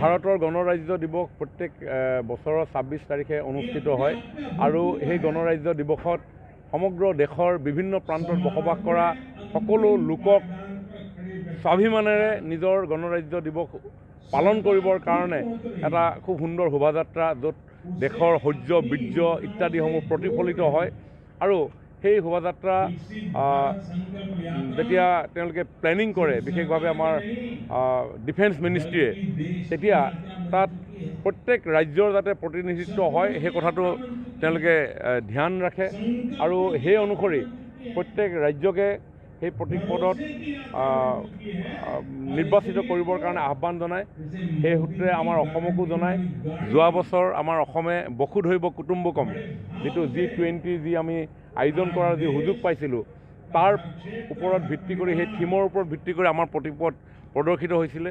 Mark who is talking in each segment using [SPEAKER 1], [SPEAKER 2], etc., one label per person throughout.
[SPEAKER 1] ভাৰতৰ গণৰাজ্য দিৱস প্ৰত্যেক বছৰৰ 26 তাৰিখে অনুষ্ঠিত হয় আৰু সেই গণৰাজ্য দিৱসত সমগ্ৰ দেশৰ বিভিন্ন প্ৰান্তত বসবাস কৰা সকলো লোকক স্বাভিমানেৰে নিজৰ গণৰাজ্য দিৱস পালন কৰিবৰ কাৰণে এটা খুব সুন্দৰ শোভাযাত্ৰা য'ত দেশৰ শৌৰ্য বীৰ্য ইত্যাদিসমূহ প্ৰতিফলিত হয় আৰু সেই শোভাযাত্ৰা যেতিয়া তেওঁলোকে প্লেনিং কৰে বিশেষভাৱে আমাৰ ডিফেন্স মিনিষ্ট্ৰীয়ে তেতিয়া তাত প্ৰত্যেক ৰাজ্যৰ যাতে প্ৰতিনিধিত্ব হয় সেই কথাটো তেওঁলোকে ধ্যান ৰাখে আৰু সেই অনুসৰি প্ৰত্যেক ৰাজ্যকে সেই প্ৰতীক পদত নিৰ্বাচিত কৰিবৰ কাৰণে আহ্বান জনায়। সেই সূত্ৰে আমাৰ অসমকো জনায়। যোৱা বছৰ আমাৰ অসমে বসুধৈৱ কুটুম্বকম যিটো G20 যি আমি আয়োজন কৰাৰ যি সুযোগ পাইছিলোঁ তাৰ ওপৰত ভিত্তি কৰি সেই থিমৰ ওপৰত ভিত্তি কৰি আমাৰ প্ৰতীক পদ প্ৰদৰ্শিত হৈছিলে।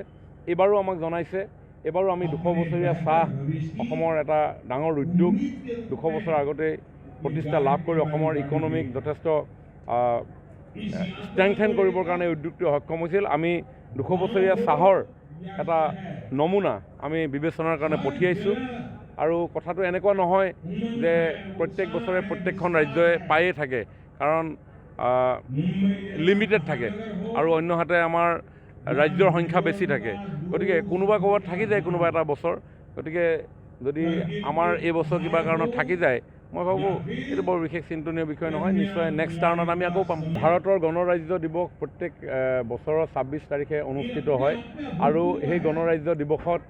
[SPEAKER 1] এইবাৰো আমাক জনাইছে। এইবাৰো আমি 200 বছৰীয়া চাহ অসমৰ এটা ডাঙৰ উদ্যোগ 200 বছৰ আগতে প্ৰতিষ্ঠা লাভ কৰি অসমৰ ইকনমিক যথেষ্ট ষ্ট্ৰেংথেন কৰিবৰ কাৰণে উদ্যোগটোৱে সক্ষম হৈছিল। আমি 200 বছৰীয়া চাহৰ এটা নমুনা আমি বিবেচনাৰ কাৰণে পঠিয়াইছোঁ আৰু কথাটো এনেকুৱা নহয় যে প্ৰত্যেক বছৰে প্ৰত্যেকখন ৰাজ্যই পায়ে থাকে কাৰণ লিমিটেড থাকে আৰু অন্যহাতে আমাৰ ৰাজ্যৰ সংখ্যা বেছি থাকে গতিকে কোনোবা ক'ৰবাত থাকি যায় কোনোবা এটা বছৰ গতিকে যদি আমাৰ এই বছৰ কিবা কাৰণত থাকি যায় মই ভাবোঁ এইটো বৰ বিশেষ চিন্তনীয় বিষয় নহয়। নিশ্চয় নেক্সট টাৰ্ণত আমি আকৌ পাম। ভাৰতৰ গণৰাজ্য দিৱস প্ৰত্যেক বছৰৰ 26 তাৰিখে অনুষ্ঠিত হয় আৰু সেই গণৰাজ্য দিৱসত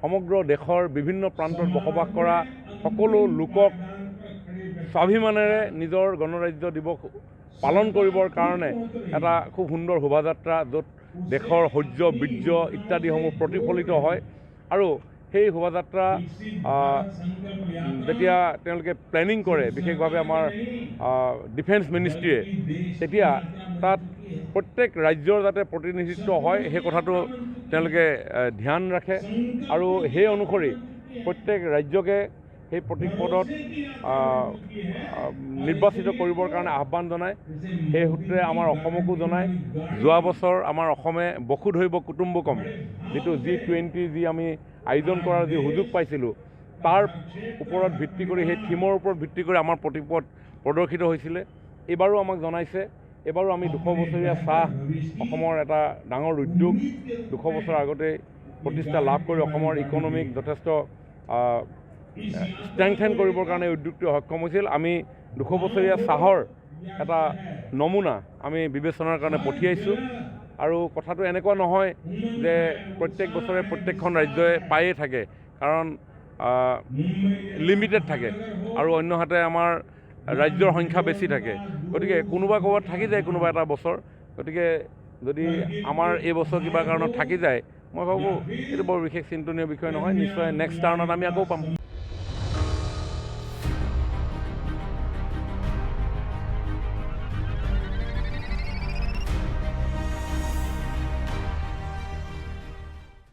[SPEAKER 1] সমগ্ৰ দেশৰ বিভিন্ন প্ৰান্তত বসবাস কৰা সকলো লোকক স্বাভিমানেৰে নিজৰ গণৰাজ্য দিৱস পালন কৰিবৰ কাৰণে এটা খুব সুন্দৰ শোভাযাত্ৰা য'ত দেশৰ শৌৰ্য বীৰ্য ইত্যাদিসমূহ প্ৰতিফলিত হয় আৰু সেই শোভাযাত্ৰা যেতিয়া তেওঁলোকে প্লেনিং কৰে বিশেষভাৱে আমাৰ ডিফেন্স মিনিষ্ট্ৰীয়ে তেতিয়া তাত প্ৰত্যেক ৰাজ্যৰ যাতে প্ৰতিনিধিত্ব হয় সেই কথাটো তেওঁলোকে ধ্যান ৰাখে আৰু সেই অনুসৰি প্ৰত্যেক ৰাজ্যকে সেই প্ৰতীক পদত নিৰ্বাচিত কৰিবৰ কাৰণে আহ্বান জনায়। সেই সূত্ৰে আমাৰ অসমকো জনায়। যোৱা বছৰ আমাৰ অসমে বসুধৈৱ কুটুম্বকম যিটো G20 যি আমি আয়োজন কৰাৰ যি সুযোগ পাইছিলোঁ তাৰ ওপৰত ভিত্তি কৰি সেই থিমৰ ওপৰত ভিত্তি কৰি আমাৰ প্ৰতীক পদ প্ৰদৰ্শিত হৈছিলে। এইবাৰো আমাক জনাইছে। এইবাৰো আমি 200 বছৰীয়া চাহ অসমৰ এটা ডাঙৰ উদ্যোগ 200 বছৰ আগতে প্ৰতিষ্ঠা লাভ কৰি অসমৰ ইকনমিক যথেষ্ট ষ্ট্ৰেংথেন কৰিবৰ কাৰণে উদ্যোগটোৱে সক্ষম হৈছিল। আমি 200 বছৰীয়া চাহৰ এটা নমুনা আমি বিবেচনাৰ কাৰণে পঠিয়াইছোঁ আৰু কথাটো এনেকুৱা নহয় যে প্ৰত্যেক বছৰে প্ৰত্যেকখন ৰাজ্যই পায়ে থাকে কাৰণ লিমিটেড থাকে আৰু অন্যহাতে আমাৰ ৰাজ্যৰ সংখ্যা বেছি থাকে গতিকে কোনোবা ক'ৰবাত থাকি যায় কোনোবা এটা বছৰ গতিকে যদি আমাৰ এই বছৰ কিবা কাৰণত থাকি যায় মই ভাবোঁ এইটো বৰ বিশেষ চিন্তনীয় বিষয় নহয়। নিশ্চয় নেক্সট টাৰ্ণত আমি আকৌ পাম।